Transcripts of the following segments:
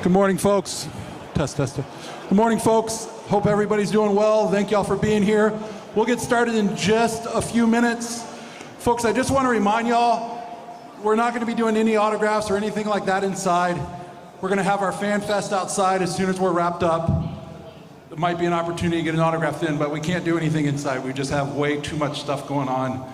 Good morning, folks. Test. Good morning, folks. Hope everybody's doing well. Thank y'all for being here. We'll get started in just a few minutes. Folks, I just want to remind y'all, we're not going to be doing any autographs or anything like that inside. We're going to have our fan fest outside as soon as we're wrapped up. There might be an opportunity to get an autograph then, but we can't do anything inside. We just have way too much stuff going on,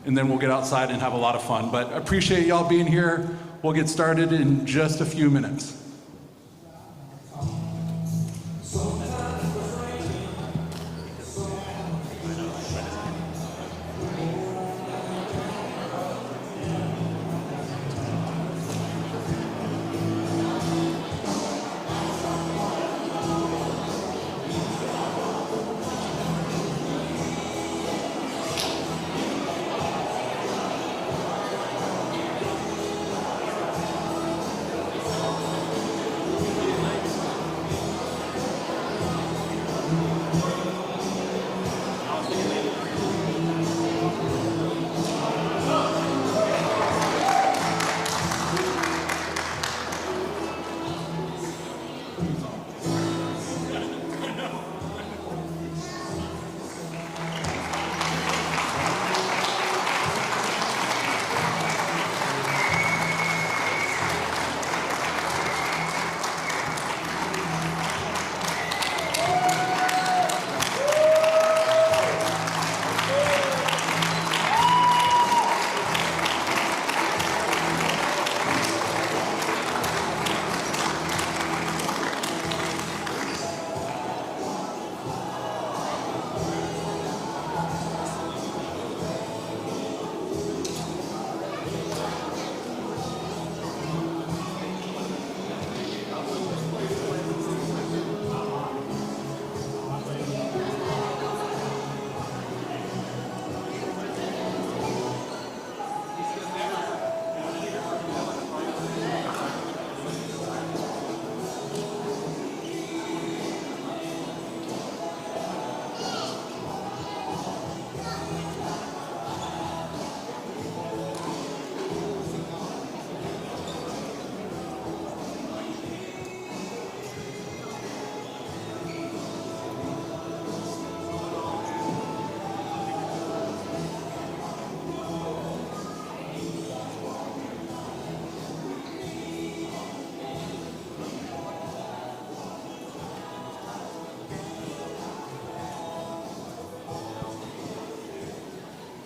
and then we'll get outside and have a lot of fun. But I appreciate y'all being here. We'll get started in just a few minutes.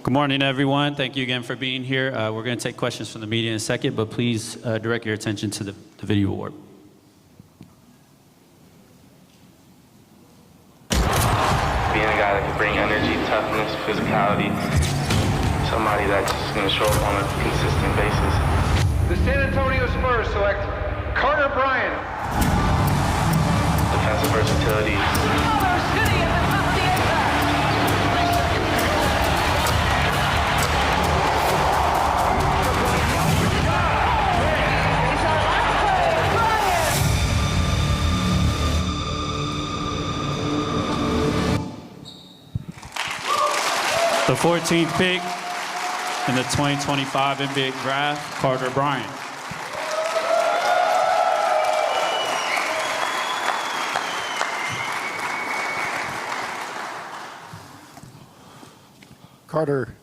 Good morning, everyone. Thank you again for being here. We're going to take questions from the media in a second, but please direct your attention to the video award. Being a guy that can bring energy, toughness, physicality, somebody that's just going to show up on a consistent basis. The San Antonio Spurs select Carter Bryant. Defensive versatility. Alamo City at the top of the impact. The 14th pick in the 2025 NBA Draft, Carter Bryant. Carter,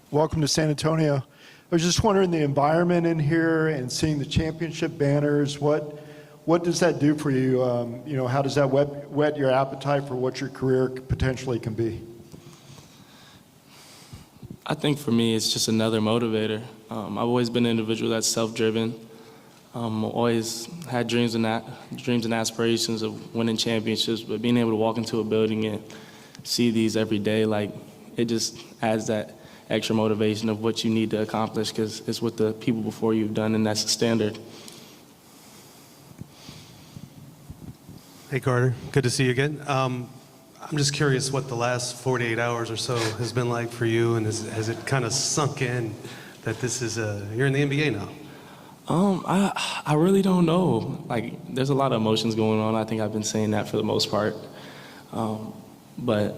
welcome to San Antonio. I was just wondering the environment in here and seeing the championship banners, what does that do for you? How does that whet your appetite for what your career potentially can be? I think for me, it's just another motivator. I've always been an individual that's self-driven. Always had dreams and aspirations of winning championships, but being able to walk into a building and see these every day, it just adds that extra motivation of what you need to accomplish, because it's what the people before you've done, and that's the standard. Hey Carter, good to see you again. I'm just curious what the last 48 hours or so has been like for you, and has it kind of sunk in that this is you're in the NBA now? I really don't know. There's a lot of emotions going on. I think I've been saying that for the most part. But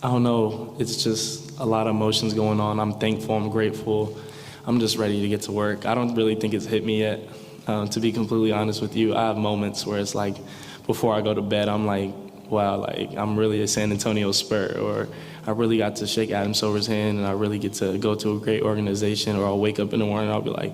I don't know. It's just a lot of emotions going on. I'm thankful. I'm grateful. I'm just ready to get to work. I don't really think it's hit me yet. To be completely honest with you, I have moments where it's like, before I go to bed, I'm like, wow, like I'm really a San Antonio Spur, or I really got to shake Adam Silver's hand and I really get to go to a great organization, or I'll wake up in the morning and I'll be like,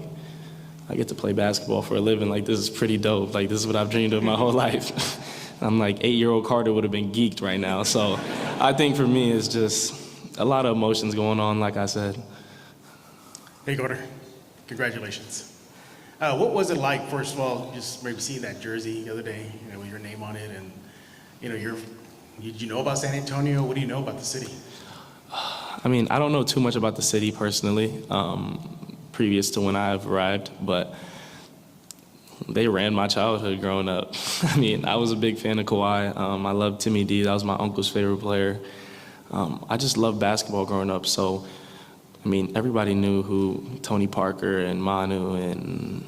I get to play basketball for a living. Like, this is pretty dope. Like, this is what I've dreamed of my whole life. I'm like, 8-year-old Carter would have been geeked right now. So I think for me, it's just a lot of emotions going on, like I said. Hey, Carter. Congratulations. What was it like, first of all, just maybe seeing that jersey the other day, with your name on it, and did you know about San Antonio? What do you know about the city? I mean, I don't know too much about the city personally, previous to when I've arrived, but they ran my childhood growing up. I mean, I was a big fan of Kawhi. I loved Timmy D. That was my uncle's favorite player. I just loved basketball growing up, so I mean, everybody knew who Tony Parker and Manu and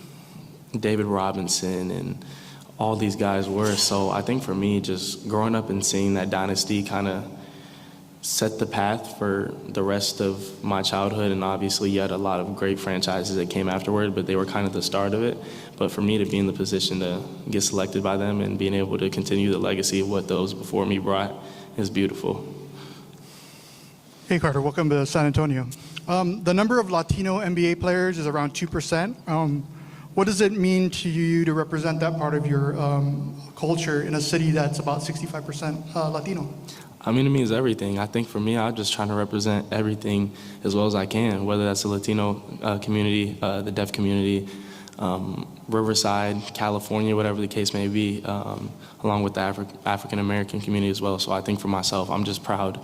David Robinson and all these guys were. So I think for me, just growing up and seeing that dynasty kind of set the path for the rest of my childhood. And obviously you had a lot of great franchises that came afterward, but they were kind of the start of it. But for me to be in the position to get selected by them and being able to continue the legacy of what those before me brought is beautiful. Hey Carter, welcome to San Antonio. The number of Latino NBA players is around 2%. What does it mean to you to represent that part of your culture in a city that's about 65% Latino? I mean, it means everything. I think for me, I'm just trying to represent everything as well as I can, whether that's the Latino community, the deaf community, Riverside, California, whatever the case may be, along with the African American community as well. So I think for myself, I'm just proud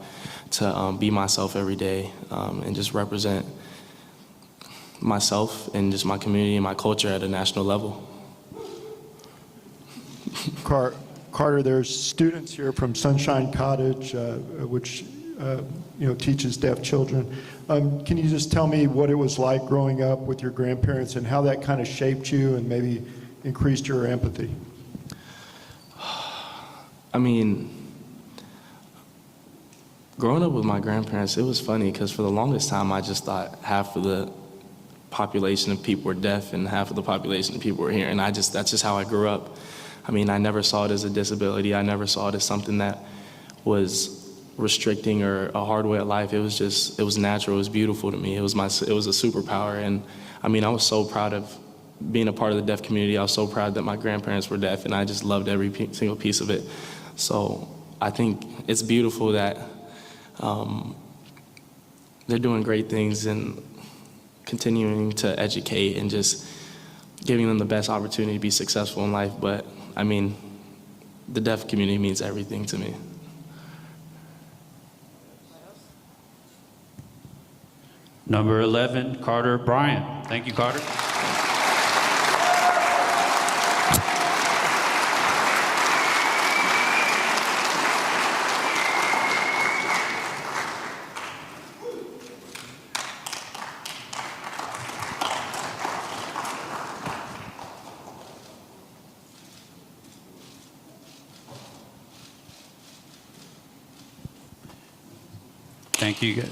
to be myself every day and just represent myself and just my community and my culture at a national level. Carter, there's students here from Sunshine Cottage, which teaches deaf children. Can you just tell me what it was like growing up with your grandparents and how that kind of shaped you and maybe increased your empathy? I mean, growing up with my grandparents, it was funny because for the longest time I just thought half of the population of people were deaf and half of the population of people were hearing. That's just how I grew up. I mean, I never saw it as a disability. I never saw it as something that was restricting or a hard way of life. It was natural. It was beautiful to me. It was a superpower. And I mean, I was so proud of being a part of the deaf community. I was so proud that my grandparents were deaf, and I just loved every single piece of it. So I think it's beautiful that they're doing great things and continuing to educate and just giving them the best opportunity to be successful in life. But I mean, the deaf community means everything to me. Number 11, Carter Bryant. Thank you, Carter. Thank you, guys.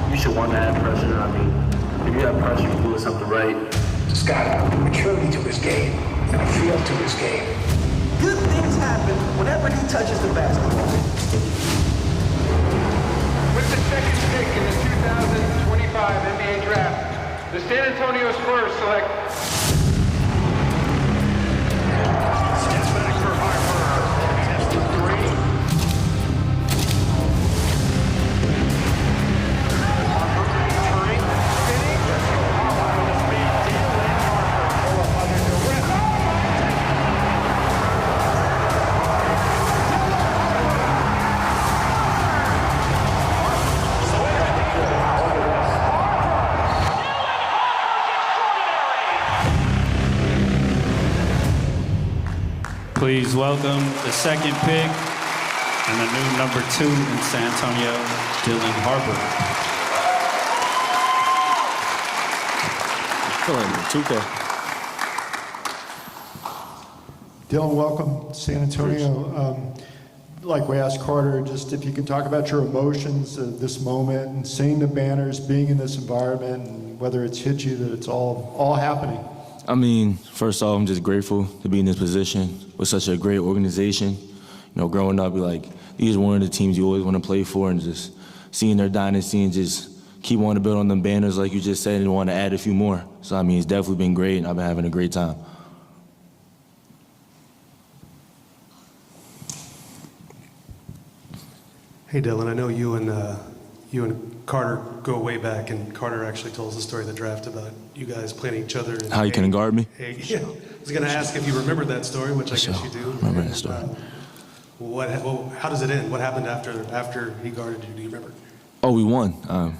You should want to have pressure. I mean, if you have pressure, you're doing something right. He's got a maturity to his game and a feel to his game. Good things happen whenever he touches the basketball. With the second pick in the 2025 NBA Draft, the San Antonio Spurs select. Steps back for Harper. Test the three. Please welcome the second pick and the new number 2 in San Antonio, Dylan Harper. Dylan, welcome, San Antonio. Like we asked Carter, just if you can talk about your emotions of this moment and seeing the banners, being in this environment, and whether it's hit you that it's all happening. I mean, first off, I'm just grateful to be in this position with such a great organization. You know, growing up, these are one of the teams you always want to play for, and just seeing their dynasty and just keep wanting to build on them banners like you just said and want to add a few more. So, I mean, it's definitely been great, and I've been having a great time. Hey, Dylan, I know you and Carter go way back, and Carter actually told us the story of the draft about you guys playing each other. How you couldn't guard me? Yeah. I was going to ask if you remembered that story, which I guess you do. I remember that story. How does it end? What happened after he guarded you? Do you remember? Oh, we won.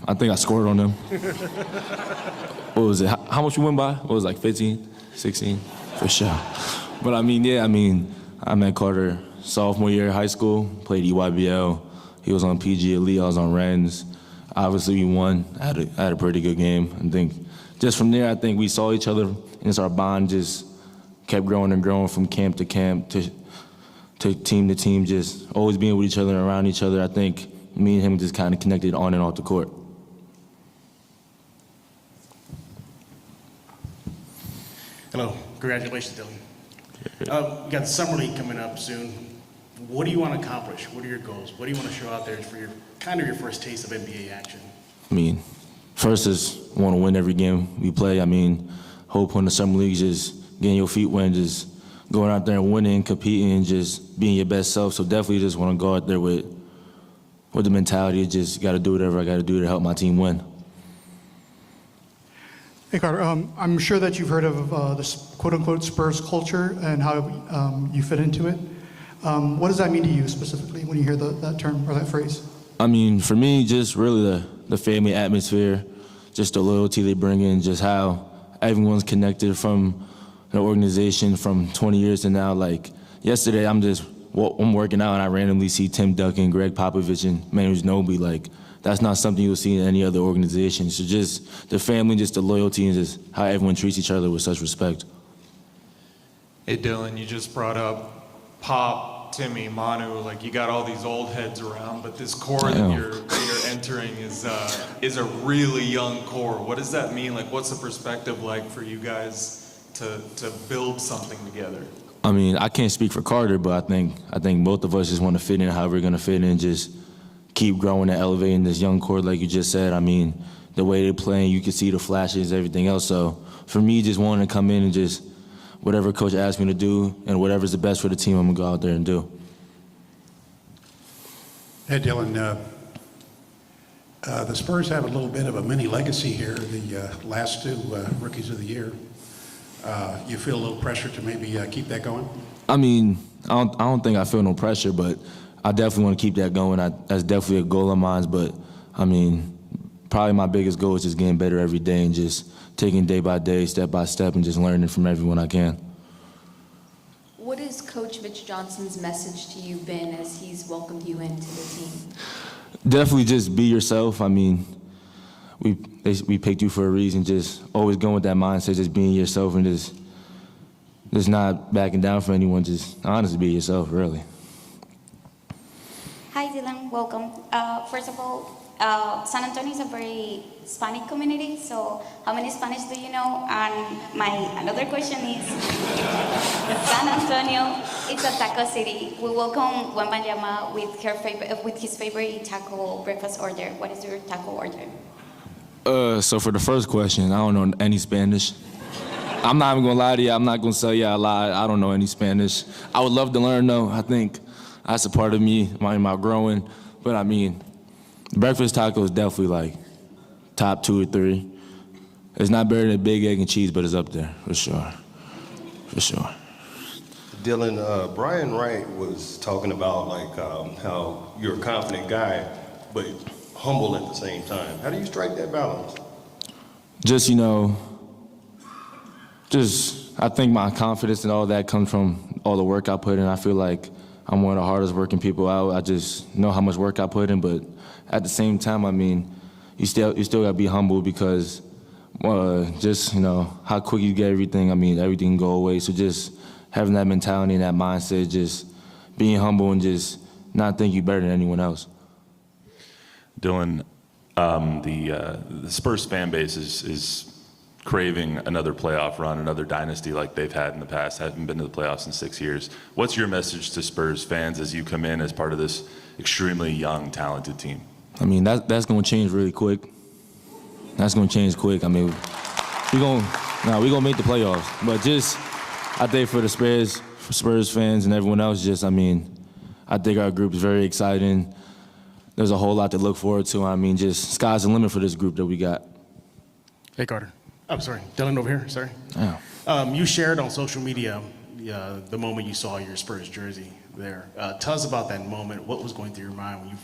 I think I scored on them. What was it? How much we win by? What was it, like 15, 16? For sure. But I met Carter sophomore year of high school, played EYBL. He was on PG Elite, I was on Rens. Obviously, we won. I had a pretty good game. I think just from there, I think we saw each other, and it's our bond just kept growing and growing from camp to camp to team, just always being with each other and around each other. I think me and him just kind of connected on and off the court. Hello, congratulations, Dylan. You got the summer league coming up soon. What do you want to accomplish? What are your goals? What do you want to show out there for your first taste of NBA action? I mean, first is want to win every game we play. I mean, hope on the summer league just getting your feet wet, just going out there and winning, competing, and just being your best self. So definitely just want to go out there with the mentality of just got to do whatever I got to do to help my team win. Hey, Carter, I'm sure that you've heard of this quote-unquote Spurs culture and how you fit into it. What does that mean to you specifically when you hear that term or that phrase? I mean, for me, just really the family atmosphere, just the loyalty they bring in, just how everyone's connected from an organization from 20 years to now. Like yesterday, I'm working out and I randomly see Tim Duncan, Greg Popovich, and Manu Ginobili. Like that's not something you'll see in any other organization. So just the family, just the loyalty, and just how everyone treats each other with such respect. Hey, Dylan, you just brought up Pop, Timmy, Manu, like you got all these old heads around, but this core that you're entering is a really young core. What does that mean? Like, what's the perspective like for you guys to build something together? I mean, I can't speak for Carter, but I think both of us just want to fit in how we're gonna fit in, just keep growing and elevating this young core, like you just said. I mean, the way they're playing, you can see the flashes, everything else. So for me, just wanting to come in and just whatever coach asks me to do and whatever's the best for the team, I'm gonna go out there and do. Hey, Dylan, the Spurs have a little bit of a mini legacy here, the last two rookies of the year. You feel a little pressure to maybe keep that going? I mean, I don't think I feel no pressure, but I definitely want to keep that going. That's definitely a goal of mine, but I mean, probably my biggest goal is just getting better every day and just taking day by day, step by step, and just learning from everyone I can. What has Coach Mitch Johnson's message to you been as he's welcomed you into the team? Definitely just be yourself. I mean, we picked you for a reason. Just always going with that mindset, just being yourself and just not backing down for anyone. Just honestly be yourself, really. Hi, Dylan. Welcome. First of all, San Antonio is a very Hispanic community, so how many Spanish do you know? And my another question is, San Antonio, it's a taco city. We welcome Wembanyama with his favorite taco breakfast order. What is your taco order? So for the first question, I don't know any Spanish. I'm not even gonna lie to you. I'm not gonna sell you a lie. I don't know any Spanish. I would love to learn though. I think that's a part of me, my growing. But I mean, breakfast taco is definitely like top 2 or 3. It's not better than big egg and cheese, but it's up there for sure. For sure. Dylan, Brian Wright was talking about like how you're a confident guy, but humble at the same time. How do you strike that balance? Just, I think my confidence and all that comes from all the work I put in. I feel like I'm one of the hardest working people out. I just know how much work I put in, but at the same time, I mean, you still gotta be humble because just, you know, how quick you get everything, I mean, everything can go away. So just having that mentality and that mindset, just being humble and just not think you're better than anyone else. Dylan, the Spurs fan base is craving another playoff run, another dynasty like they've had in the past. Haven't been to the playoffs in 6 years. What's your message to Spurs fans as you come in as part of this extremely young, talented team? I mean, that's going to change really quick. That's going to change quick. I mean, we're going to make the playoffs. But just, I think for the Spurs fans and everyone else, just, I mean, I think our group is very exciting. There's a whole lot to look forward to. I mean, just sky's the limit for this group that we got. Hey, Carter. I'm sorry. Dylan over here. Sorry. Yeah. You shared on social media the moment you saw your Spurs jersey there. Tell us about that moment. What was going through your mind when you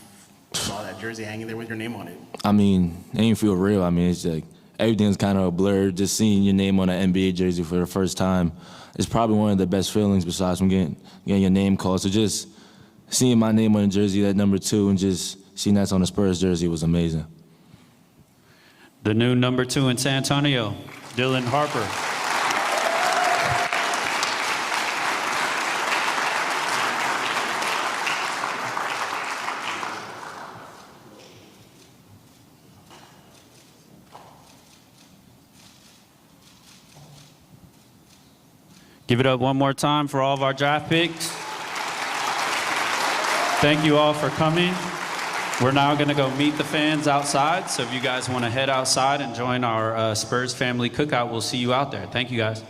saw that jersey hanging there with your name on it? I mean, it didn't feel real. I mean, it's like everything's kind of a blur. Just seeing your name on an NBA jersey for the first time is probably one of the best feelings besides from getting your name called. So just seeing my name on the jersey, that number 2, and just seeing that's on the Spurs jersey was amazing. The new number 2 in San Antonio, Dylan Harper. Give it up one more time for all of our draft picks. Thank you all for coming. We're now going to go meet the fans outside. So if you guys want to head outside and join our Spurs family cookout, we'll see you out there. Thank you, guys.